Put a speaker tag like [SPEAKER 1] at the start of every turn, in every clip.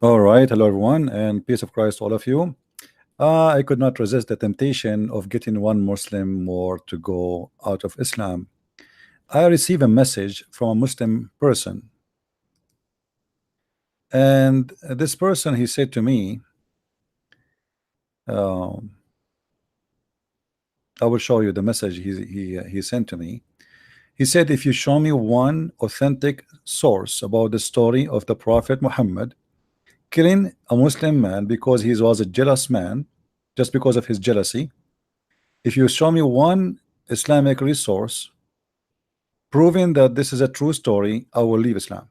[SPEAKER 1] All right, hello everyone, and peace of Christ to all of you. I could not resist the temptation of getting one Muslim more to go out of Islam. I received a message from a Muslim person, and this person he said to me, um, I will show you the message he sent to me. He said, if you show me one authentic source about the story of the Prophet Muhammad killing a Muslim man because he was a jealous man, just because of his jealousy. If you show me one Islamic resource proving that this is a true story, I will leave Islam.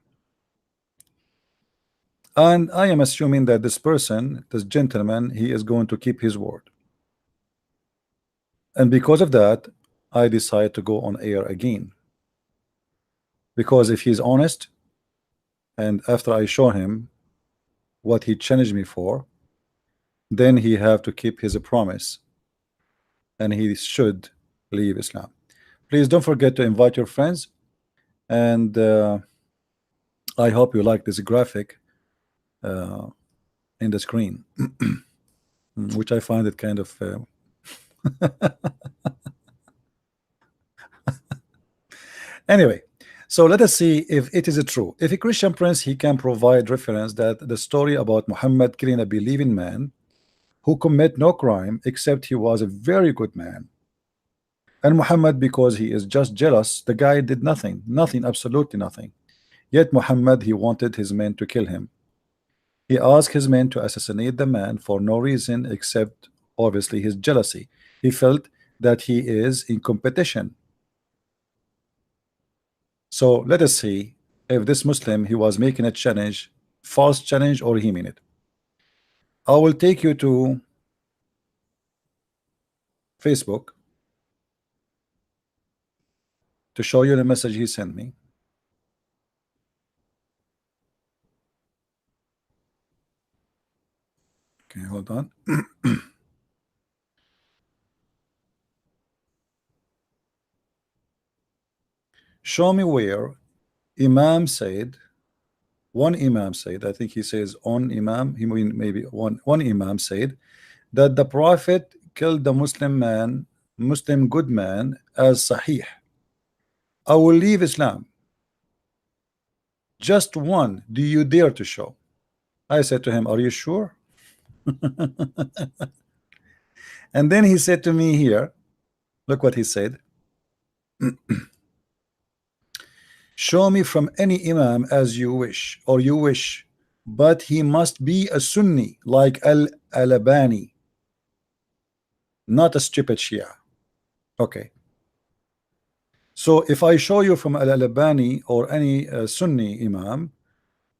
[SPEAKER 1] And I am assuming that this person, this gentleman, he is going to keep his word. And because of that, I decide to go on air again. Because if he's honest, and after I show him what he challenged me for, then he have to keep his promise, and he should leave Islam. Please don't forget to invite your friends, and I hope you like this graphic in the screen, which I find it kind of anyway. So let us see if it is true. If a Christian prince he can provide reference that the story about Muhammad killing a believing man who commit no crime except he was a very good man, and Muhammad, because he is just jealous, the guy did nothing, absolutely nothing, yet Muhammad he wanted his men to kill him. He asked his men to assassinate the man for no reason except obviously his jealousy. He felt that he is in competition. So let us see if this Muslim he was making a challenge, false challenge, or he mean it. I will take you to Facebook to show you the message he sent me. Okay, hold on. Show me where Imam said, one Imam said, I think he says on Imam, he mean maybe one Imam said that the Prophet killed the Muslim good man as Sahih. I will leave Islam. Just one, do you dare to show? I said to him, are you sure? And then he said to me here, look what he said. Show me from any Imam as you wish, or you wish, but he must be a Sunni like Al-Albani, not a stupid Shia. Okay. So if I show you from Al-Albani or any Sunni Imam,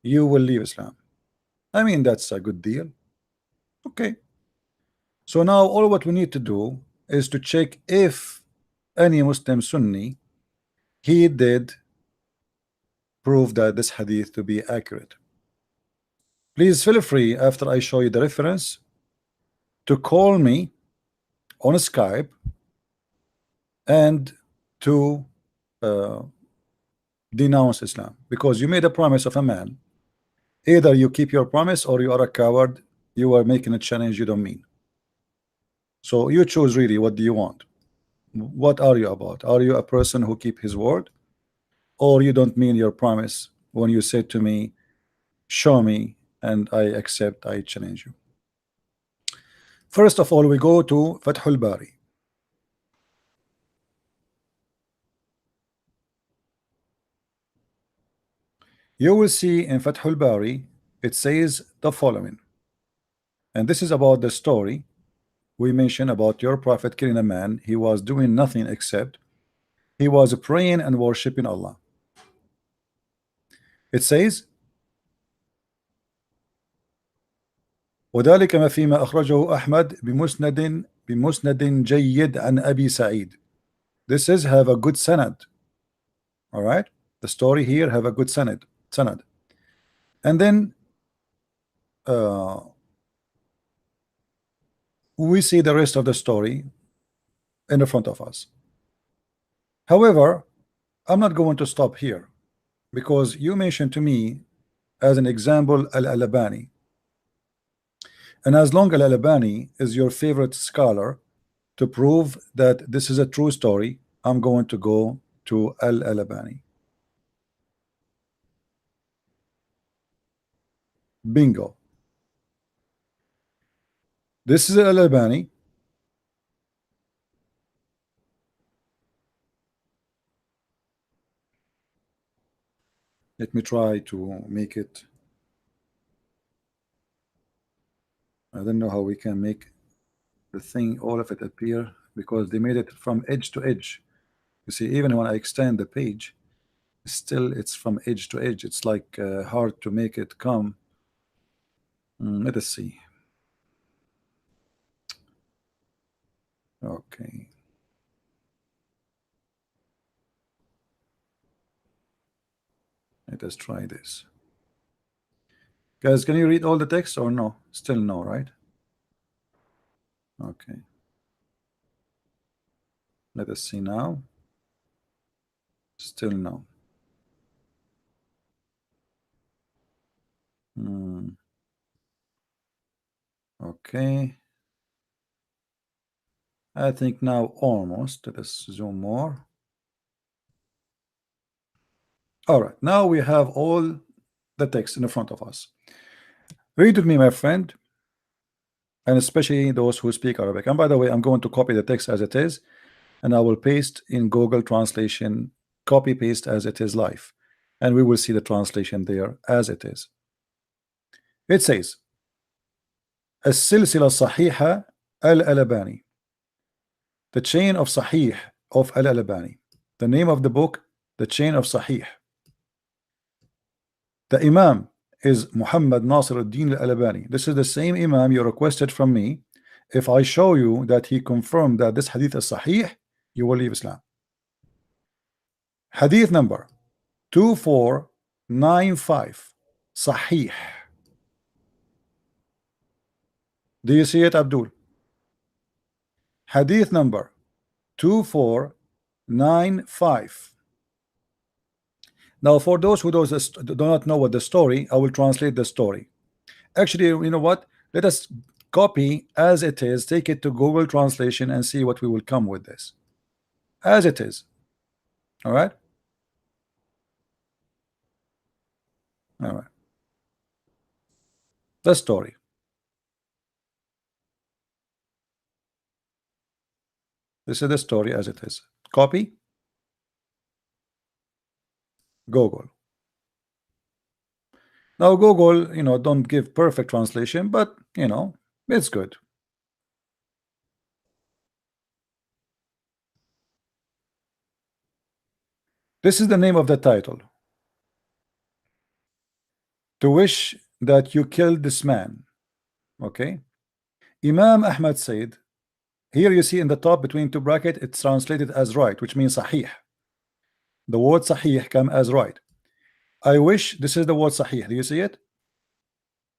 [SPEAKER 1] you will leave Islam. I mean, that's a good deal. Okay. So now all what we need to do is to check if any Muslim Sunni he did prove that this hadith to be accurate. Please feel free after I show you the reference to call me on Skype and to denounce Islam, because you made a promise of a man. Either you keep your promise or you are a coward. You are making a challenge you don't mean. So you choose really, what do you want? What are you about? Are you a person who keep his word, or you don't mean your promise when you said to me, show me, and I accept, I challenge you? First of all, we go to Fathul Bari. You will see in Fathul Bari it says the following, and this is about the story we mentioned about your prophet killing a man. He was doing nothing except he was praying and worshiping Allah. It says, وذلك ما فيما أخرجه أحمد بمسند جيد عن أبي سعيد. This is have a good sanad. All right, the story here have a good sanad. And then we see the rest of the story in the front of us. However, I'm not going to stop here, because you mentioned to me as an example Al-Albani. And as long as Al-Albani is your favorite scholar to prove that this is a true story, I'm going to go to Al-Albani. Bingo. This is Al-Albani. Let me try to make it. I don't know how we can make the thing, all of it appear, because they made it from edge to edge. You see, even when I extend the page, still it's from edge to edge. It's like hard to make it come. Let us see. Okay. Let us try this. Guys, can you read all the text or no? Still no, right? Okay. Let us see now. Still no. Okay. I think now almost. Let us zoom more. All right. Now we have all the text in front of us. Read with me, my friend, and especially those who speak Arabic. And by the way, I'm going to copy the text as it is, and I will paste in Google Translation, copy paste as it is live, and we will see the translation there as it is. It says السلسلة الصحيحة الألباني, the chain of Sahih of Al-Albani. The name of the book, the chain of Sahih. The Imam is Muhammad Nasir al-Din al-Albani. This is the same Imam you requested from me. If I show you that he confirmed that this hadith is Sahih, you will leave Islam. Hadith number 2495, Sahih. Do you see it, Abdul? Hadith number 2495. Now, for those who do not know what the story, I will translate the story. Actually, you know what? Let us copy as it is, take it to Google Translation and see what we will come with this. As it is. All right? All right. The story. This is the story as it is. Copy. Google. Now Google, don't give perfect translation, but it's good. This is the name of the title. To wish that you killed this man. Okay. Imam Ahmad said, here you see in the top between two brackets, it's translated as right, which means Sahih. The word Sahih come as right. I wish, this is the word Sahih. Do you see it?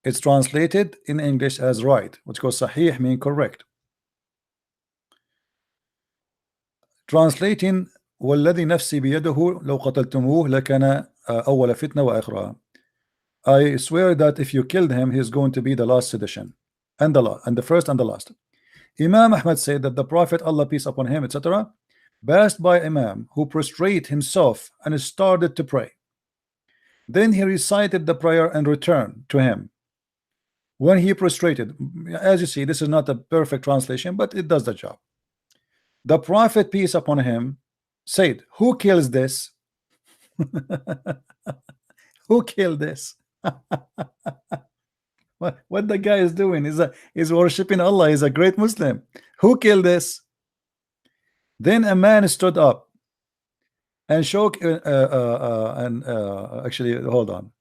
[SPEAKER 1] It's translated in English as right, which goes Sahih mean correct. Translating والذي نفسي بيده لو قتلتموه لكان أول فتنة وآخرها. I swear that if you killed him, he's going to be the last sedition, and the first and the last. Imam Ahmad said that the Prophet, Allah peace upon him, etc., passed by Imam who prostrate himself and started to pray. Then he recited the prayer and returned to him. When he prostrated, as you see, this is not a perfect translation, but it does the job. The Prophet, peace upon him, said, who kills this? Who killed this? What the guy is doing is worshiping Allah. He's a great Muslim. Who killed this? Then a man stood up and shook actually hold on.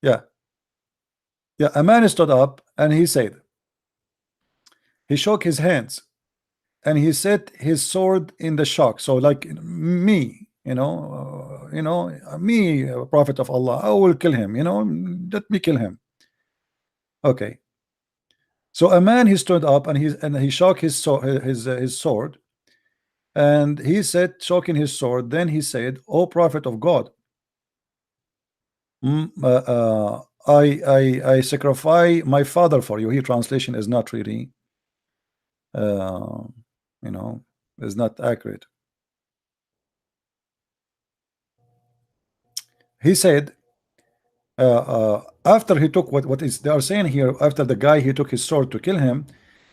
[SPEAKER 1] Yeah, a man stood up and he said, he shook his hands and he set his sword in the shock. So like me, me, Prophet of Allah, I will kill him. Let me kill him. Okay. So a man, he stood up and he shook his sword, and he said, shoking his sword, then he said, O Prophet of God, I sacrifice my father for you. Here translation is not really uh, you know, is not accurate. He said after he took what is they are saying here, after the guy he took his sword to kill him,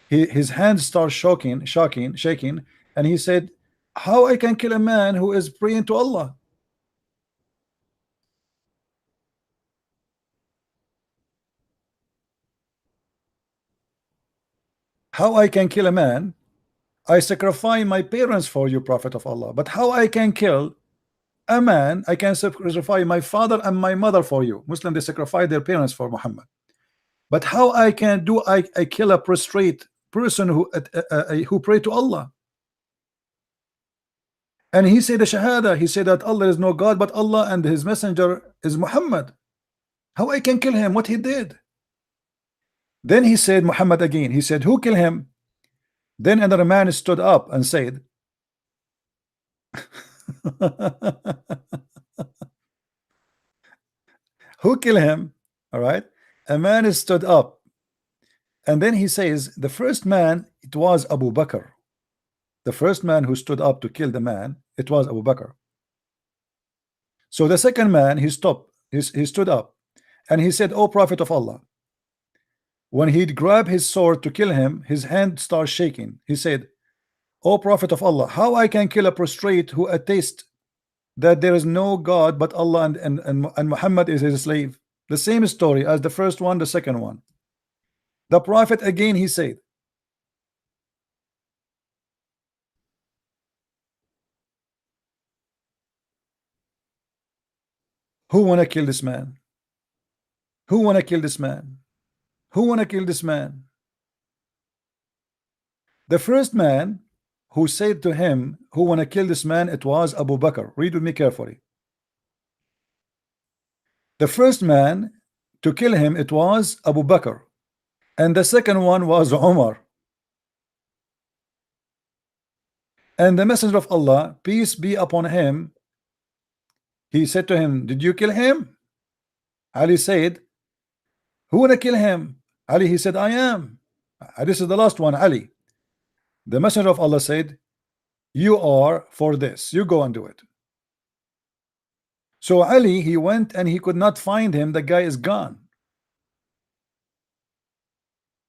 [SPEAKER 1] his hands start shaking, and he said, how I can kill a man who is praying to Allah? How I can kill a man? I sacrifice my parents for you, Prophet of Allah. But how I can kill a man? I can sacrifice my father and my mother for you. Muslim, they sacrifice their parents for Muhammad. But how I can do? I kill a prostrate person who pray to Allah. And he said the Shahada. He said that Allah is no God but Allah, and His messenger is Muhammad. How I can kill him? What he did? Then he said Muhammad again. He said, who killed him? Then another man stood up and said, who killed him? All right. A man stood up, and then he says, the first man, it was Abu Bakr. The first man who stood up to kill the man, it was Abu Bakr. So the second man, he stopped, he stood up, and he said, oh Prophet of Allah. When he'd grab his sword to kill him, his hand starts shaking. He said, oh Prophet of Allah, how I can kill a prostrate who attests that there is no God but Allah, and Muhammad is his slave? The same story as the first one, the second one. The Prophet again, he said, who wanna kill this man? Who wanna kill this man? Who wanna kill this man? The first man who said to him, who wanna kill this man, it was Abu Bakr. Read with me carefully. The first man to kill him, it was Abu Bakr, and the second one was Umar. And the Messenger of Allah, peace be upon him, he said to him, did you kill him? Ali said, who wanna kill him? Ali, he said, I am. This is the last one, Ali. The Messenger of Allah said, you are for this, you go and do it. So Ali, he went and he could not find him. The guy is gone.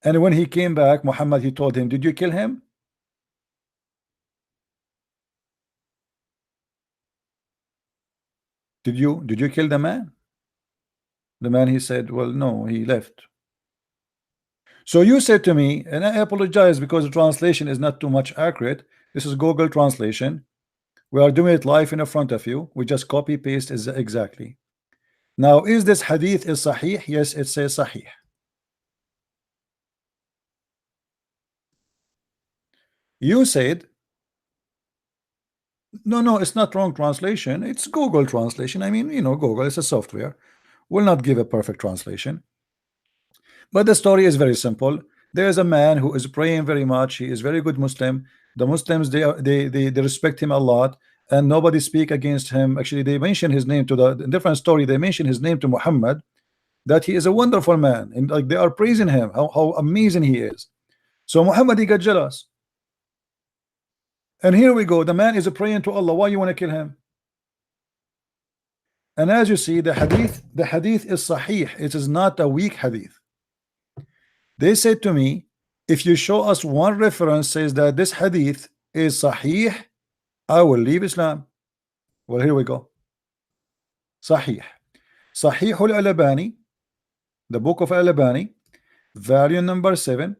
[SPEAKER 1] And when he came back, Muhammad, he told him, did you kill him? Did you kill the man? The man, he said, well, no, he left. So you said to me, and I apologize because the translation is not too much accurate. This is Google translation. We are doing it live in front of you. We just copy paste is exactly. Now, is this hadith is sahih? Yes, it says sahih. You said, no, it's not wrong translation. It's Google translation. I mean, you know, Google is a software. Will not give a perfect translation. But the story is very simple. There is a man who is praying very much. He is very good Muslim. The Muslims, they respect him a lot, and nobody speak against him. Actually, they mention his name to the different story. They mention his name to Muhammad, that he is a wonderful man, and like they are praising him, how amazing he is. So Muhammad, he got jealous. And here we go. The man is praying to Allah. Why you want to kill him? And as you see, the hadith is sahih. It is not a weak hadith. They said to me, if you show us one reference says that this hadith is sahih, I will leave Islam. Well, here we go. Sahih. Sahih al-Albani, the book of Al-Albani, volume number 7,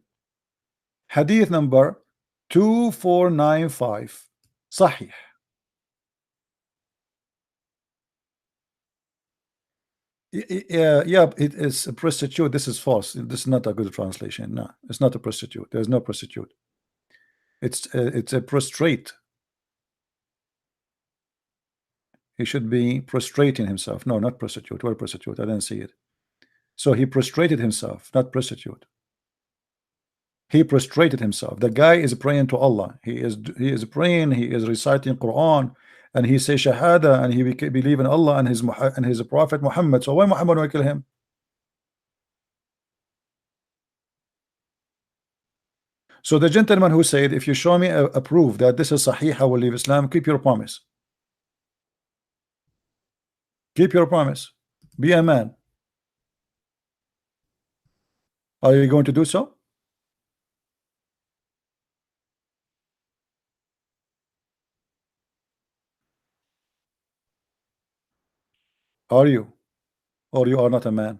[SPEAKER 1] hadith number 2495. Sahih. Yeah, it is a prostitute. This is false. This is not a good translation. No, it's not a prostitute. There's no prostitute. It's a prostrate. He should be prostrating himself. No, not prostitute. Where prostitute? I didn't see it. So he prostrated himself, not prostitute. He prostrated himself. The guy is praying to Allah. He is praying. He is reciting Quran, and he says Shahada, and he believe in Allah and his Prophet Muhammad. So why Muhammad will kill him? So the gentleman who said, if you show me a proof that this is Sahih, I will leave Islam, keep your promise. Keep your promise. Be a man. Are you going to do so? Are you? Or you are not a man?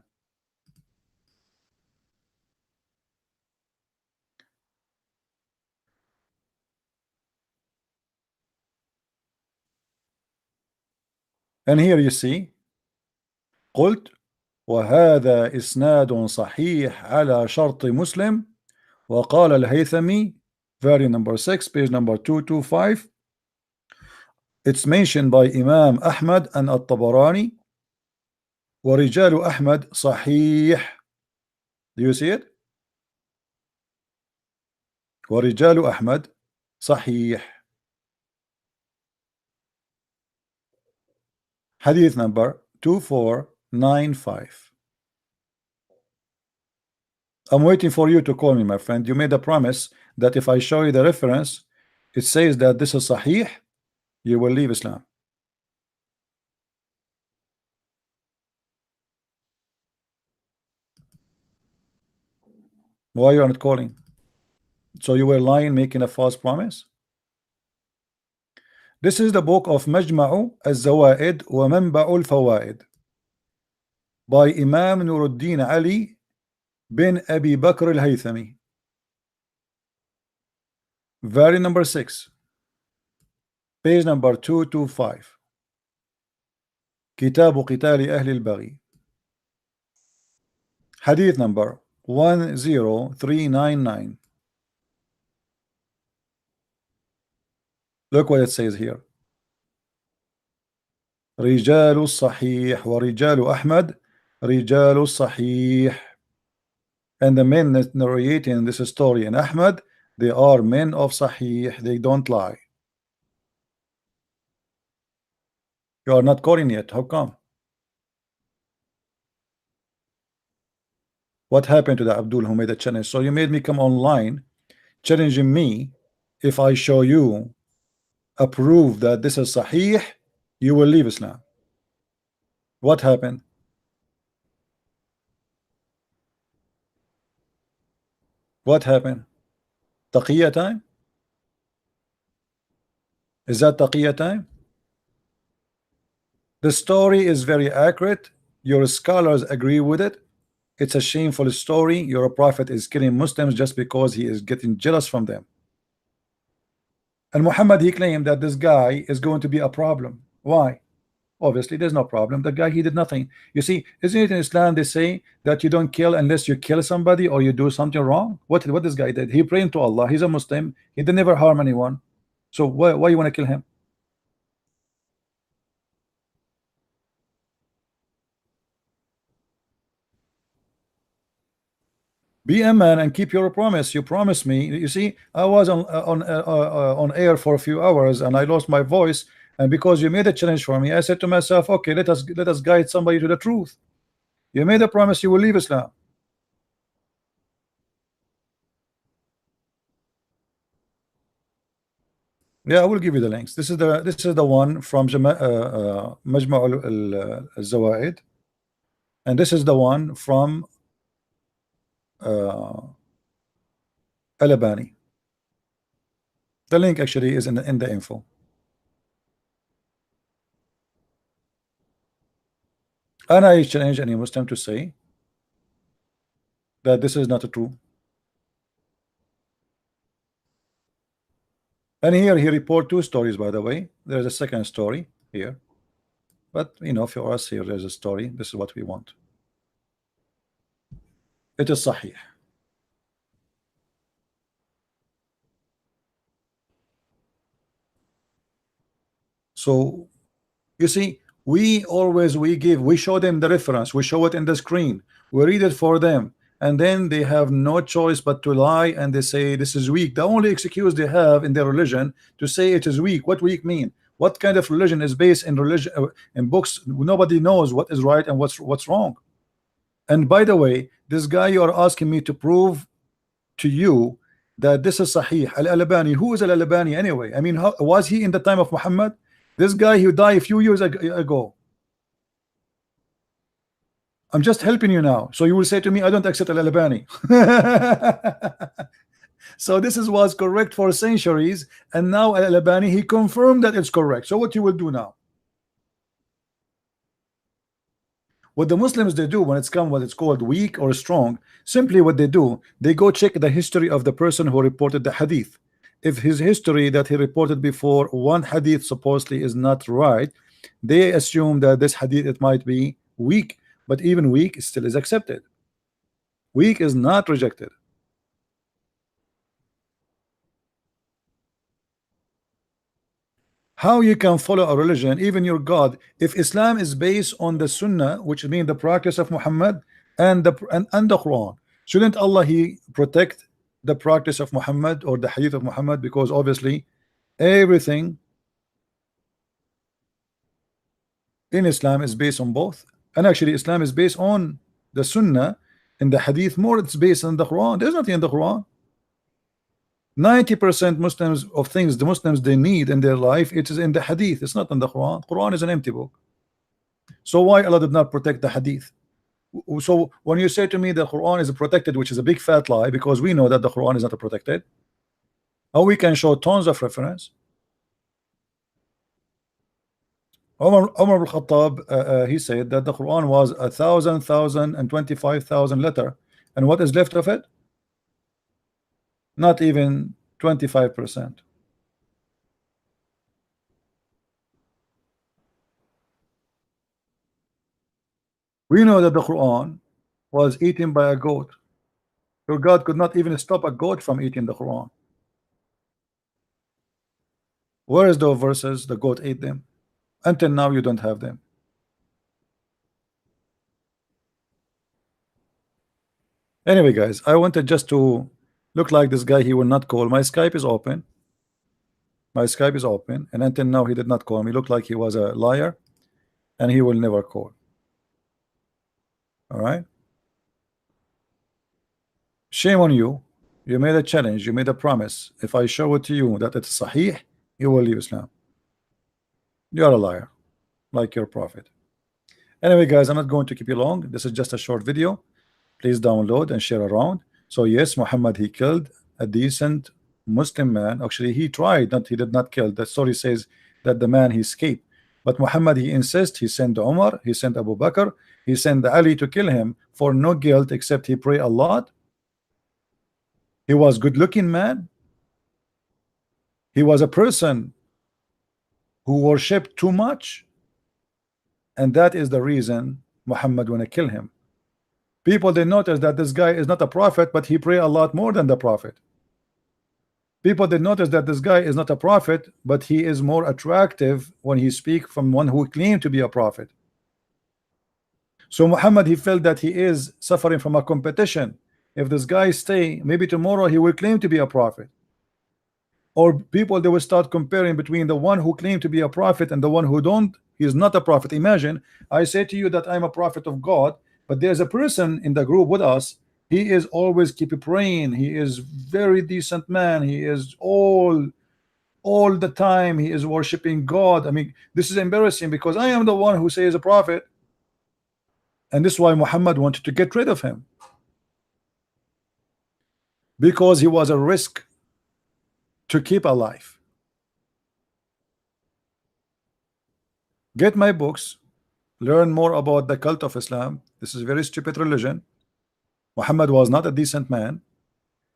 [SPEAKER 1] And here you see, قلت وهذا إسناد صحيح على شرط مسلم. وقال الهيثمي, very number 6, page number 225. It's mentioned by Imam Ahmad and At-Tabarani. ورجال أحمد صحيح. Do you see it? ورجال أحمد صحيح. Hadith number 2495. I'm waiting for you to call me, my friend. You made a promise that if I show you the reference, it says that this is Sahih, you will leave Islam. Why you are not calling? So you were lying, making a false promise? This is the book of Majma'u al-Zawaid wa Manba'u al-Fawaid by Imam Nuruddin Ali bin Abi Bakr al-Haythami. Very number 6, page number 225. كتاب قتال أهل البغي. Hadith number 10399. Look what it says here. رجال الصحيح ورجال أحمد رجال الصحيح. And the men narrating this story in Ahmad, they are men of Sahih, they don't lie. You are not calling yet, how come? What happened to the Abdul who made a challenge? So you made me come online challenging me. If I show you a proof that this is Sahih, you will leave Islam. What happened? What happened? Taqiyya time? Is that Taqiyya time? The story is very accurate. Your scholars agree with it. It's a shameful story. Your prophet is killing Muslims just because he is getting jealous from them. And Muhammad, he claimed that this guy is going to be a problem. Why? Obviously there's no problem. The guy, he did nothing. You see, isn't it in Islam they say that you don't kill unless you kill somebody or you do something wrong? What this guy did? He prayed to Allah. He's a Muslim. He did never harm anyone. So why you want to kill him? Be a man and keep your promise. You promised me. You see, I was on air for a few hours and I lost my voice. And because you made a challenge for me, I said to myself, okay, let us guide somebody to the truth. You made a promise you will leave Islam. Yeah, I will give you the links. This is the one from Majma' al-Zawaid, and this is the one from Al-Albani. The link actually is in the info. And I challenge any Muslim to say that this is not true. And here he report 2 stories, by the way. There's a second story here, but you know, for us here there's a story. This is what we want. It is Sahih. So you see, we show them the reference, we show it in the screen, we read it for them, and then they have no choice but to lie, and they say this is weak. The only excuse they have in their religion to say it is weak. What weak mean? What kind of religion is based in religion in books? Nobody knows what is right and what's wrong. And by the way, this guy you are asking me to prove to you that this is Sahih. Al-Albani, who is Al-Albani anyway? I mean, how, was he in the time of Muhammad? This guy who died a few years ago. I'm just helping you now. So you will say to me, I don't accept Al-Albani. So this is was correct for centuries, and now Al-Albani, he confirmed that it's correct. So what you will do now? What the Muslims they do when it's come what it's called weak or strong, simply what they do, they go check the history of the person who reported the hadith. If his history that he reported before one hadith supposedly is not right, they assume that this hadith it might be weak, but even weak still is accepted. Weak is not rejected. How you can follow a religion, even your God, if Islam is based on the Sunnah, which means the practice of Muhammad and the Quran? Shouldn't Allah he protect the practice of Muhammad or the hadith of Muhammad? Because obviously everything in Islam is based on both, and actually Islam is based on the Sunnah and the hadith more. It's based on the Quran. There's nothing in the Quran. 90% Muslims of things the Muslims they need in their life, it is in the hadith. It's not in the Quran. Quran is an empty book. So why Allah did not protect the hadith? So when you say to me the Quran is protected, which is a big fat lie, because we know that the Quran is not protected, or we can show tons of reference. Umar al-Khattab, he said that the Quran was 1,000 and 25,000 letter, and what is left of it? Not even 25%. We know that the Quran was eaten by a goat. Your God could not even stop a goat from eating the Quran. Where is those verses? The goat ate them. Until now, you don't have them. Anyway, guys, I wanted just to look like this guy. He will not call. My Skype is open. My Skype is open, and until now he did not call me. Looked like he was a liar, and he will never call. All right. Shame on you. You made a challenge. You made a promise. If I show it to you that it's Sahih, you will leave Islam. You are a liar, like your prophet. Anyway, guys, I'm not going to keep you long. This is just a short video. Please download and share around. So yes, Muhammad he killed a decent Muslim man. Actually, he tried, not he did not kill. The story says that the man he escaped. But Muhammad he insists. He sent Umar, he sent Abu Bakr, he sent Ali to kill him for no guilt except he prayed a lot. He was good-looking man. He was a person who worshipped too much, and that is the reason Muhammad want to kill him. People they notice that this guy is not a prophet, but he pray a lot more than the prophet. People they notice that this guy is not a prophet, but he is more attractive when he speak from one who claimed to be a prophet. So Muhammad he felt that he is suffering from a competition. If this guy stay, maybe tomorrow he will claim to be a prophet. Or people they will start comparing between the one who claimed to be a prophet and the one who don't. He is not a prophet. Imagine I say to you that I'm a prophet of God, but there's a person in the group with us. He is always keep praying. He is very decent man. He is all the time he is worshiping God. I mean, this is embarrassing because I am the one who says a prophet, and this is why Muhammad wanted to get rid of him, because he was a risk to keep alive. Get my books, learn more about the cult of Islam. This is a very stupid religion. Muhammad was not a decent man,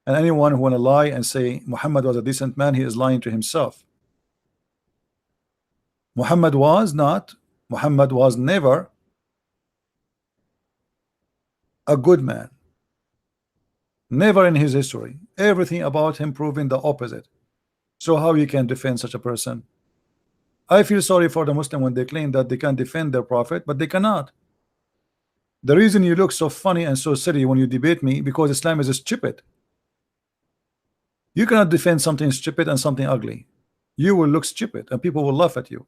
[SPEAKER 1] and anyone who want to lie and say Muhammad was a decent man, he is lying to himself. Muhammad was never a good man. Never in his history. Everything about him proving the opposite. So how you can defend such a person? I feel sorry for the Muslim when they claim that they can defend their prophet, but they cannot. The reason you look so funny and so silly when you debate me, because Islam is stupid. You cannot defend something stupid and something ugly. You will look stupid and people will laugh at you.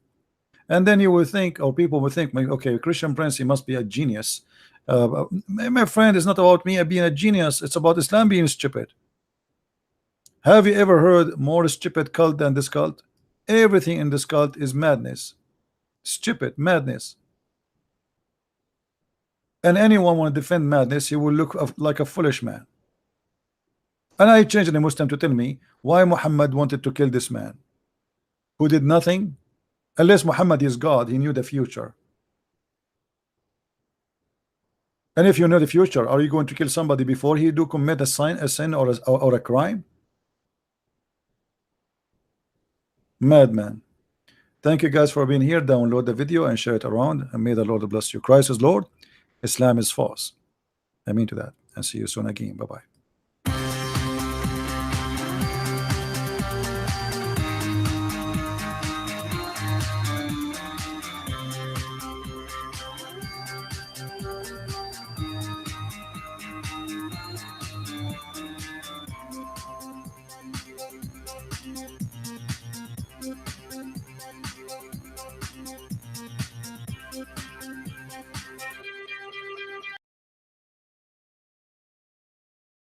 [SPEAKER 1] And then you will think, or people will think, okay, Christian Prince, he must be a genius. My friend, it's not about me being a genius. It's about Islam being stupid. Have you ever heard more stupid cult than this cult? Everything in this cult is madness, stupid madness. And anyone want to defend madness, he will look like a foolish man. And I changed the Muslim to tell me why Muhammad wanted to kill this man who did nothing. Unless Muhammad is God, he knew the future. And if you know the future, are you going to kill somebody before he do commit a sin or a crime? Madman. Thank you guys for being here. Download the video and share it around, and may the Lord bless you. Christ is Lord, Islam is false. I mean to that, and see you soon again. Bye bye.